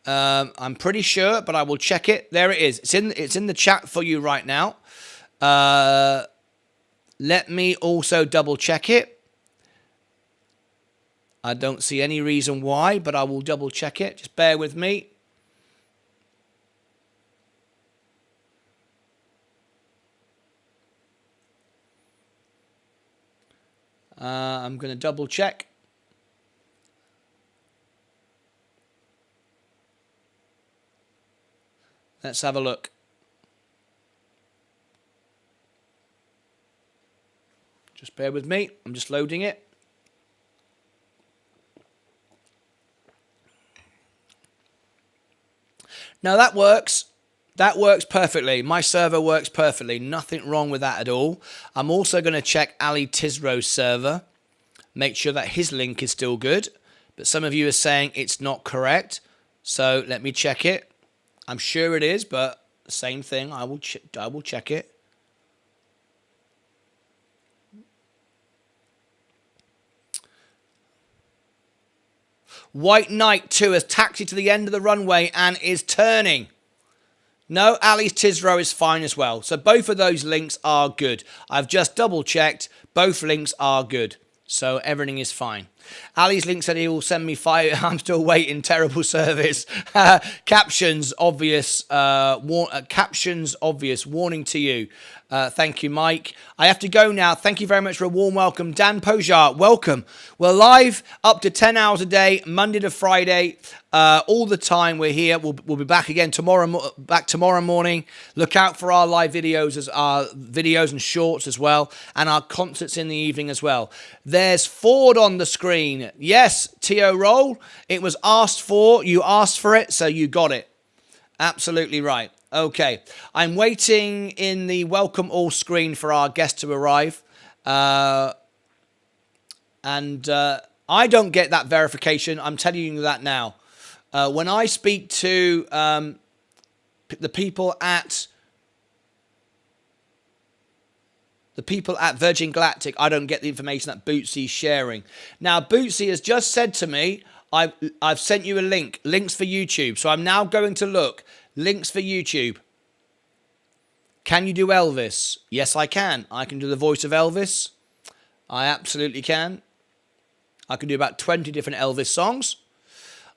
I'm pretty sure, but I will check it. There it is. It's in the chat for you right now. Let me also double check it. I don't see any reason why, but I will double check it. Just bear with me. I'm going to double check. Let's have a look. Just bear with me. I'm just loading it. Now that works. That works perfectly. My server works perfectly. Nothing wrong with that at all. I'm also going to check Ali Tizro's server. Make sure that his link is still good. But some of you are saying it's not correct. So let me check it. I'm sure it is, but same thing. I will check it. White Knight 2 has taxied to the end of the runway and is turning. No, Ali's Tizro is fine as well. So both of those links are good. I've just double checked. Both links are good. So everything is fine. Ali's link said he will send me 5. I'm still waiting. Terrible service. Captions obvious. Captions obvious. Warning to you. Thank you, Mike. I have to go now. Thank you very much for a warm welcome. Dan Pojar, welcome. We're live up to 10 hours a day, Monday to Friday, all the time. We're here. We'll be back again tomorrow morning. Look out for our live videos, as our videos and shorts as well, and our concerts in the evening as well. There's Ford on the screen. Yes, T.O. Roll. It was asked for. You asked for it, so you got it. Absolutely right. Okay, I'm waiting in the welcome all screen for our guest to arrive. I don't get that verification. I'm telling you that now. When I speak to the people at The people at Virgin Galactic, I don't get the information that Bootsy's sharing. Now, Bootsy has just said to me, I've sent you a link, links for YouTube. So I'm now going to look, links for YouTube. Can you do Elvis? Yes, I can. I can do the voice of Elvis. I absolutely can. I can do about 20 different Elvis songs.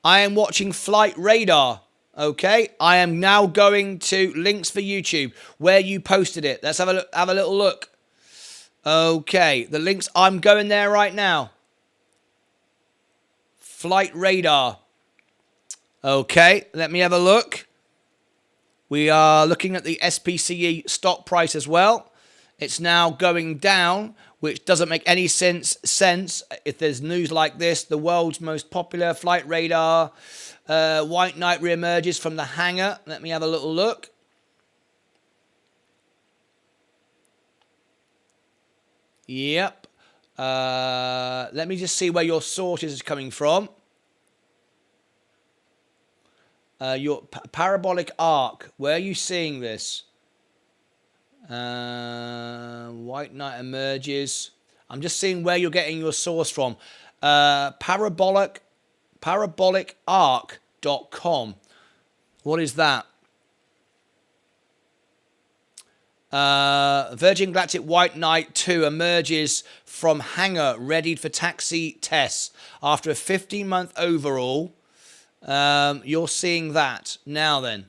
I am watching Flight Radar. Okay, I am now going to links for YouTube, where you posted it. Let's have a little look. Okay, the links, I'm going there right now. Flight Radar. Okay, let me have a look. We are looking at the SPCE stock price as well. It's now going down, which doesn't make any sense if there's news like this. The world's most popular Flight Radar. White Knight reemerges from the hangar. Let me have a little look. Yep. Let me just see where your source is coming from. Your parabolic arc. Where are you seeing this? White Knight emerges. I'm just seeing where you're getting your source from. Parabolicarc.com. What is that? Virgin Galactic White Knight 2 emerges from hangar readied for taxi tests after a 15-month overhaul. You're seeing that now then.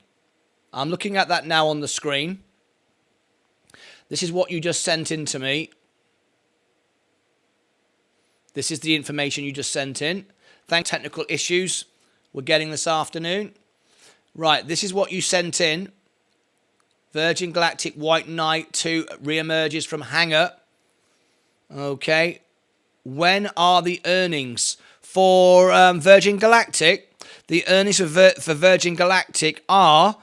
I'm looking at that now on the screen. This is what you just sent in to me. This is the information you just sent in. Thanks technical issues we're getting this afternoon. Right, this is what you sent in. Virgin Galactic White Knight 2 reemerges from hangar. Okay. When are the earnings for Virgin Galactic? The earnings for Virgin Galactic are,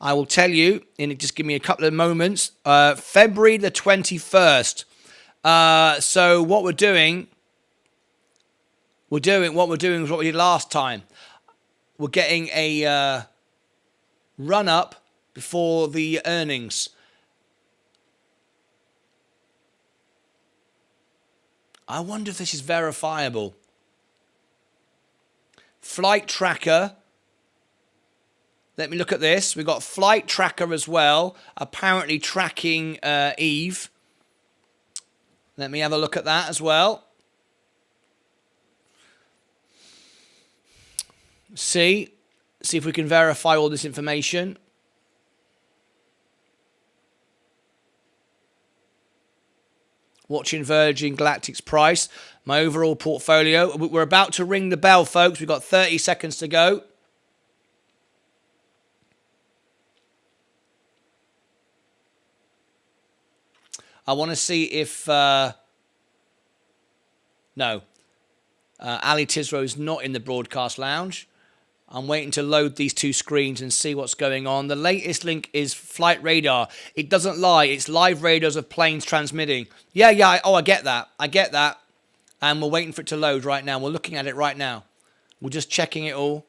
I will tell you, just give me a couple of moments, February the 21st. So what we're doing is what we did last time. We're getting a run-up before the earnings. I wonder if this is verifiable. Flight Tracker. Let me look at this. We've got Flight Tracker as well, apparently tracking Eve. Let me have a look at that as well. See if we can verify all this information. Watching Virgin Galactic's price, my overall portfolio. We're about to ring the bell, folks. We've got 30 seconds to go. I want to see if... no. Ali Tizro is not in the broadcast lounge. I'm waiting to load these two screens and see what's going on. The latest link is Flight Radar. It doesn't lie. It's live radars of planes transmitting. Yeah. I get that. And we're waiting for it to load right now. We're looking at it right now. We're just checking it all.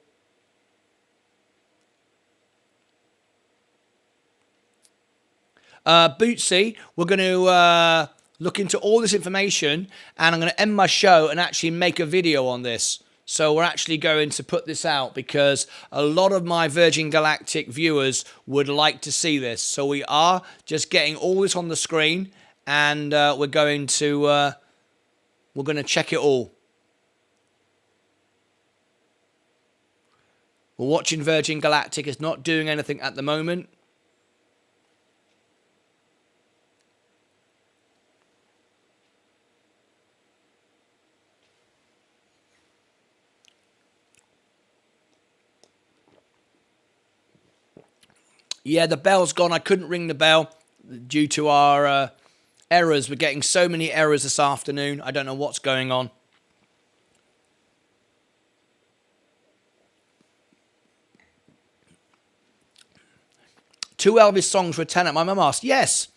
Bootsy, we're going to look into all this information, and I'm going to end my show and actually make a video on this. So we're actually going to put this out because a lot of my Virgin Galactic viewers would like to see this. So we are just getting all this on the screen, and we're going to check it all. We're watching Virgin Galactic. It's not doing anything at the moment. Yeah, the bell's gone. I couldn't ring the bell due to our errors. We're getting so many errors this afternoon. I don't know what's going on. Two Elvis songs for a tenner. My mum asked. Yes,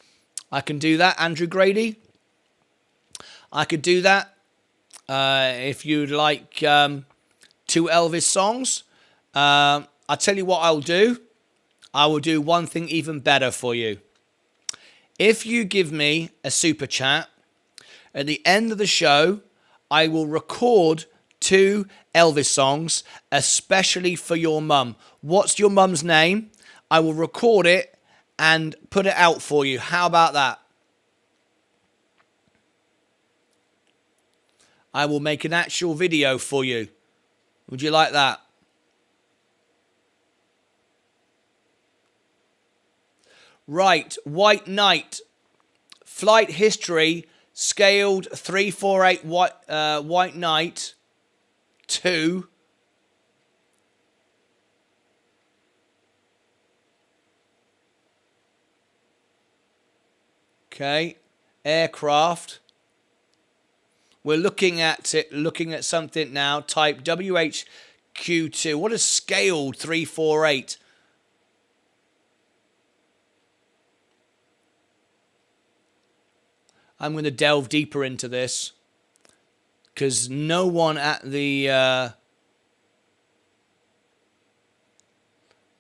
I can do that. Andrew Grady. I could do that if you'd like two Elvis songs. I'll tell you what I'll do. I will do one thing even better for you. if you give me a super chat, at the end of the show, I will record 2 Elvis songs, especially for your mum. What's your mum's name? I will record it and put it out for you. How about that? I will make an actual video for you. Would you like that? Right, White Knight. Flight history, scaled 348 White Knight to aircraft. We're looking at something now. Type WHQ2. What is scaled 348? I'm going to delve deeper into this because no one at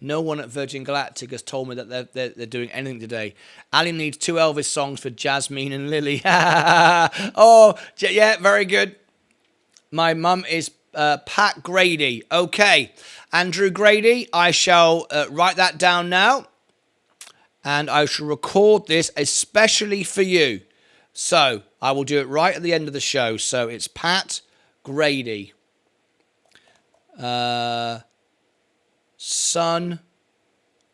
Virgin Galactic has told me that they're doing anything today. Ali needs 2 Elvis songs for Jasmine and Lily. Oh, yeah, very good. My mum is Pat Grady. Okay, Andrew Grady, I shall write that down now. And I shall record this especially for you. So, I will do it right at the end of the show. So, it's Pat Grady. Son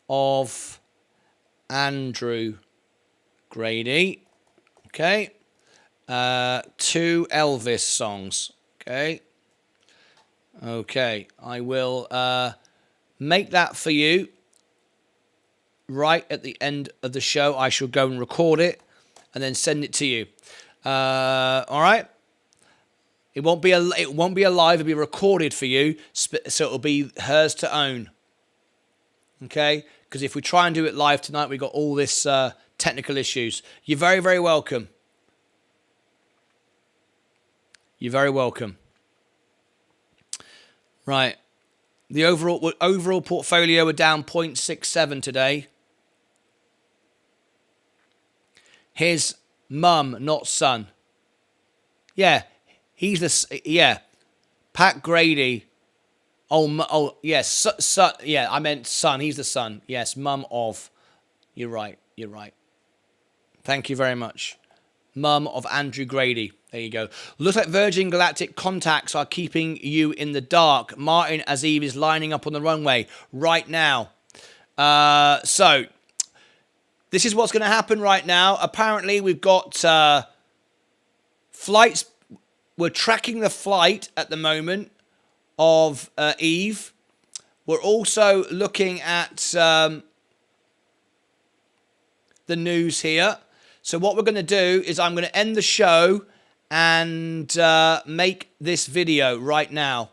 of Andrew Grady. Okay. 2 Elvis songs. Okay. Okay. I will make that for you right at the end of the show. I shall go and record it and then send it to you. All right. It won't be a live. It'll be recorded for you, so it'll be hers to own. Okay. Because if we try and do it live tonight, we've got all this technical issues. You're very, very welcome. You're very welcome. Right. The overall portfolio are down 0.67 today. His mum, not son. Yeah, Pat Grady. Oh, yes, son. Yeah, I meant son. He's the son. Yes, mum of. You're right. Thank you very much. Mum of Andrew Grady. There you go. Looks like Virgin Galactic contacts are keeping you in the dark. Martin Azeeb is lining up on the runway right now. So, this is what's going to happen right now. Apparently, we've got flights. We're tracking the flight at the moment of Eve. We're also looking at the news here. So what we're going to do is I'm going to end the show and make this video right now.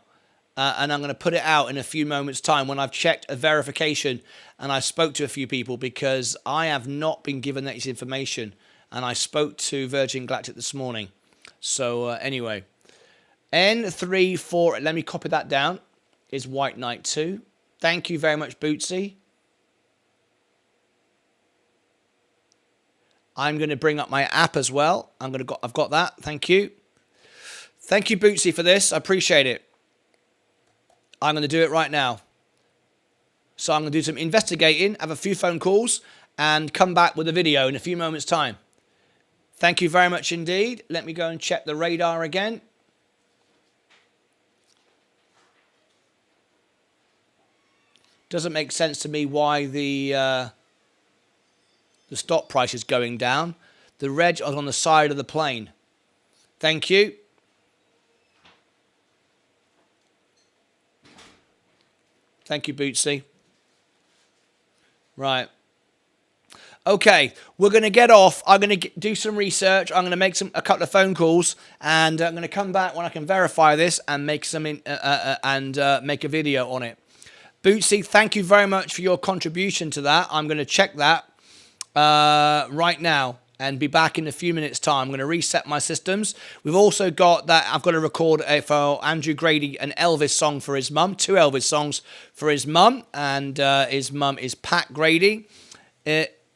And I'm going to put it out in a few moments' time when I've checked a verification and I spoke to a few people because I have not been given this information. And I spoke to Virgin Galactic this morning. So anyway, N34, let me copy that down, is White Knight 2. Thank you very much, Bootsy. I'm going to bring up my app as well. I've got that. Thank you. Thank you, Bootsy, for this. I appreciate it. I'm going to do it right now. So I'm going to do some investigating, have a few phone calls, and come back with a video in a few moments' time. Thank you very much indeed. Let me go and check the radar again. Doesn't make sense to me why the stock price is going down. The reg is on the side of the plane. Thank you. Thank you, Bootsy. Right. Okay, we're going to get off. I'm going to do some research. I'm going to make a couple of phone calls, and I'm going to come back when I can verify this and make make a video on it. Bootsy, thank you very much for your contribution to that. I'm going to check that right now and be back in a few minutes' time. I'm going to reset my systems. We've also got that I've got to record for Andrew Grady an Elvis song for his mum, 2 Elvis songs for his mum, and his mum is Pat Grady.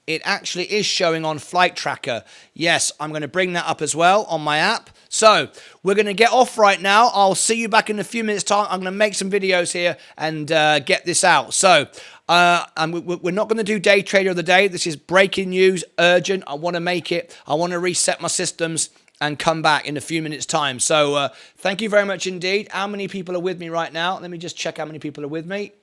it actually is showing on Flight Tracker. Yes, I'm going to bring that up as well on my app. So we're going to get off right now. I'll see you back in a few minutes' time. I'm going to make some videos here and get this out. So we're not going to do Day Trader of the Day. This is breaking news, urgent. I want to make it. I want to reset my systems and come back in a few minutes' time. So thank you very much indeed. How many people are with me right now? Let me just check how many people are with me.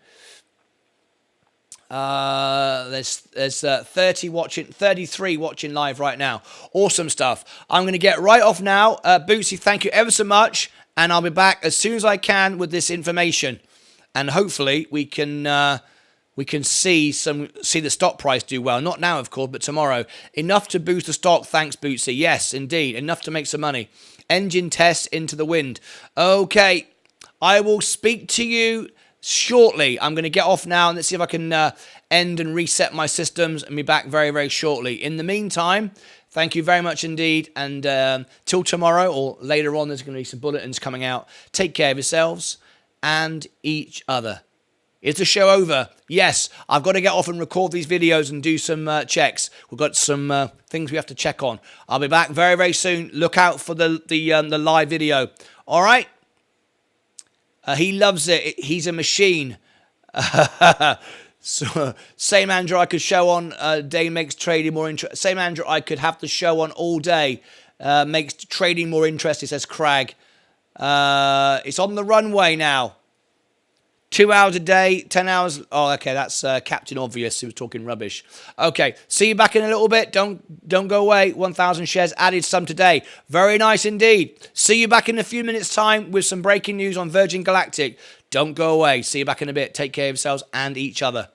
There's 33 watching live right now. Awesome stuff. I'm going to get right off now. Bootsy, thank you ever so much, and I'll be back as soon as I can with this information, and hopefully we can see the stock price do well. Not now, of course, but tomorrow. Enough to boost the stock. Thanks, Bootsy. Yes, indeed, enough to make some money. Engine test into the wind. Okay, I will speak to you shortly. I'm going to get off now and let's see if I can end and reset my systems and be back very, very shortly. In the meantime, thank you very much indeed. And till tomorrow or later on, there's going to be some bulletins coming out. Take care of yourselves and each other. Is the show over? Yes, I've got to get off and record these videos and do some checks. We've got some things we have to check on. I'll be back very, very soon. Look out for the live video. All right? He loves it. He's a machine. So, same Andrew I could show on day makes trading more interesting. Same Andrew I could have the show on all day. Makes trading more interesting, says Crag. It's on the runway now. 2 hours a day, 10 hours. Oh, okay, that's Captain Obvious who was talking rubbish. Okay, see you back in a little bit. Don't go away. 1,000 shares added, some today. Very nice indeed. See you back in a few minutes' time with some breaking news on Virgin Galactic. Don't go away. See you back in a bit. Take care of yourselves and each other.